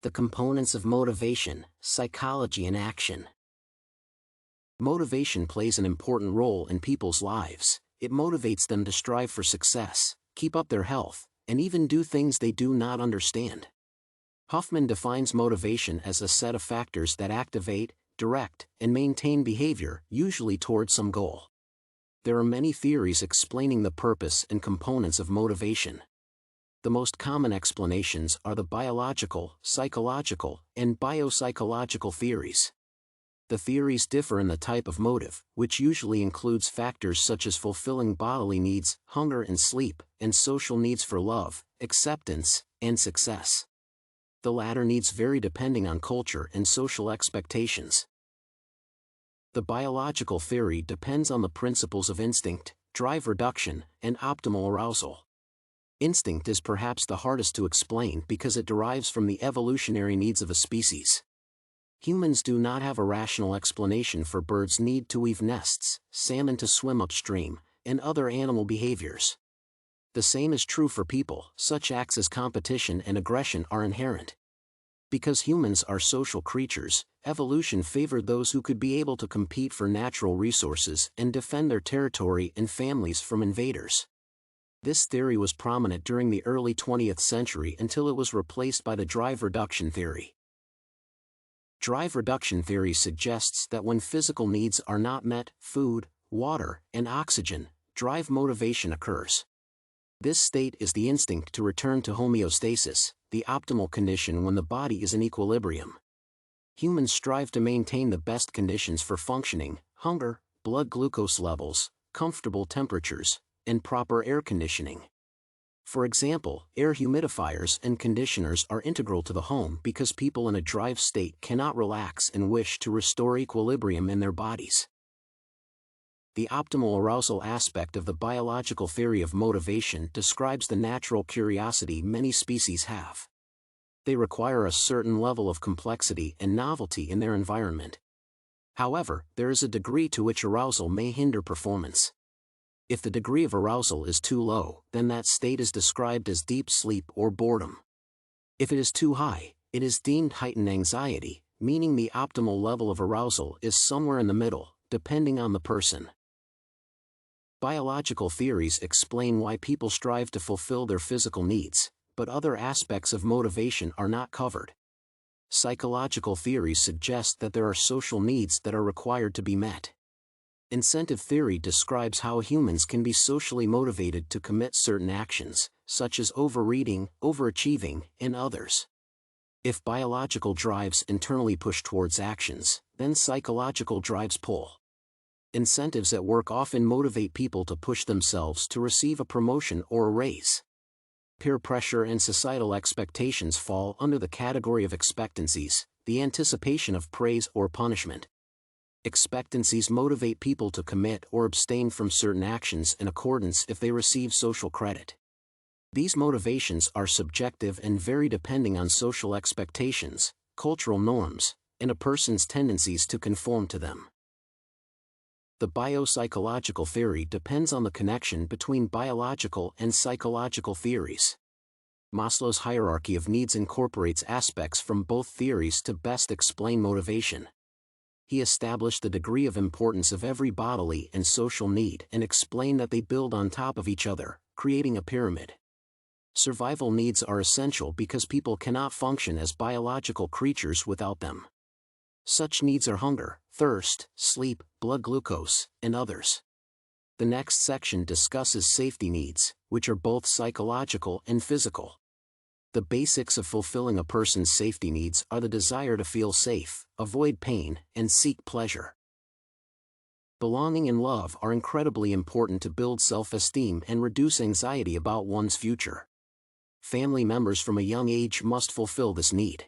The components of motivation, psychology and action. Motivation plays an important role in people's lives. It motivates them to strive for success, keep up their health, and even do things they do not understand. Huffman defines motivation as a set of factors that activate, direct, and maintain behavior, usually toward some goal. There are many theories explaining the purpose and components of motivation. The most common explanations are the biological, psychological, and biopsychological theories. The theories differ in the type of motive, which usually includes factors such as fulfilling bodily needs, hunger and sleep, and social needs for love, acceptance, and success. The latter needs vary depending on culture and social expectations. The biological theory depends on the principles of instinct, drive reduction, and optimal arousal. Instinct is perhaps the hardest to explain because it derives from the evolutionary needs of a species. Humans do not have a rational explanation for birds' need to weave nests, salmon to swim upstream, and other animal behaviors. The same is true for people. Such acts as competition and aggression are inherent. Because humans are social creatures, evolution favored those who could be able to compete for natural resources and defend their territory and families from invaders. This theory was prominent during the early 20th century until it was replaced by the drive reduction theory. Drive reduction theory suggests that when physical needs are not met, food, water, and oxygen, drive motivation occurs. This state is the instinct to return to homeostasis, the optimal condition when the body is in equilibrium. Humans strive to maintain the best conditions for functioning: hunger, blood glucose levels, comfortable temperatures, and proper air conditioning. For example, air humidifiers and conditioners are integral to the home because people in a drive state cannot relax and wish to restore equilibrium in their bodies. The optimal arousal aspect of the biological theory of motivation describes the natural curiosity many species have. They require a certain level of complexity and novelty in their environment. However, there is a degree to which arousal may hinder performance. If the degree of arousal is too low, then that state is described as deep sleep or boredom. If it is too high, it is deemed heightened anxiety, meaning the optimal level of arousal is somewhere in the middle, depending on the person. Biological theories explain why people strive to fulfill their physical needs, but other aspects of motivation are not covered. Psychological theories suggest that there are social needs that are required to be met. Incentive theory describes how humans can be socially motivated to commit certain actions, such as overeating, overachieving, and others. If biological drives internally push towards actions, then psychological drives pull. Incentives at work often motivate people to push themselves to receive a promotion or a raise. Peer pressure and societal expectations fall under the category of expectancies, the anticipation of praise or punishment. Expectancies motivate people to commit or abstain from certain actions in accordance if they receive social credit. These motivations are subjective and vary depending on social expectations, cultural norms, and a person's tendencies to conform to them. The biopsychological theory depends on the connection between biological and psychological theories. Maslow's hierarchy of needs incorporates aspects from both theories to best explain motivation. He established the degree of importance of every bodily and social need and explained that they build on top of each other, creating a pyramid. Survival needs are essential because people cannot function as biological creatures without them. Such needs are hunger, thirst, sleep, blood glucose, and others. The next section discusses safety needs, which are both psychological and physical. The basics of fulfilling a person's safety needs are the desire to feel safe, avoid pain, and seek pleasure. Belonging and love are incredibly important to build self-esteem and reduce anxiety about one's future. Family members from a young age must fulfill this need.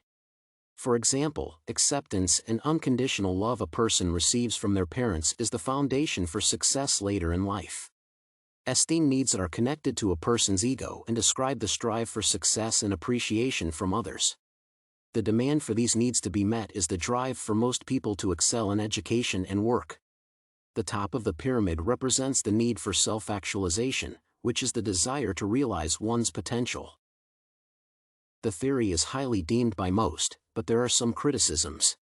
For example, acceptance and unconditional love a person receives from their parents is the foundation for success later in life. Esteem needs are connected to a person's ego and describe the strive for success and appreciation from others. The demand for these needs to be met is the drive for most people to excel in education and work. The top of the pyramid represents the need for self-actualization, which is the desire to realize one's potential. The theory is highly deemed by most, but there are some criticisms.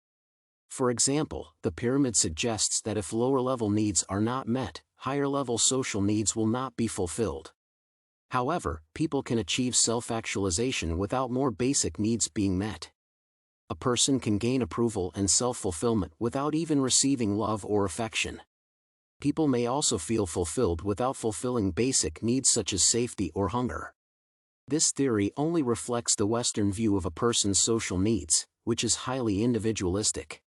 For example, the pyramid suggests that if lower-level needs are not met, higher-level social needs will not be fulfilled. However, people can achieve self-actualization without more basic needs being met. A person can gain approval and self-fulfillment without even receiving love or affection. People may also feel fulfilled without fulfilling basic needs such as safety or hunger. This theory only reflects the Western view of a person's social needs, which is highly individualistic.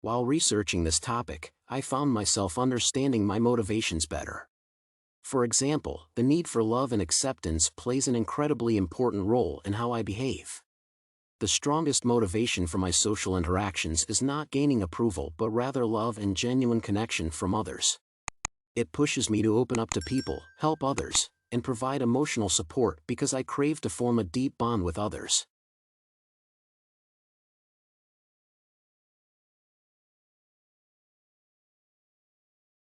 While researching this topic, I found myself understanding my motivations better. For example, the need for love and acceptance plays an incredibly important role in how I behave. The strongest motivation for my social interactions is not gaining approval but rather love and genuine connection from others. It pushes me to open up to people, help others, and provide emotional support because I crave to form a deep bond with others.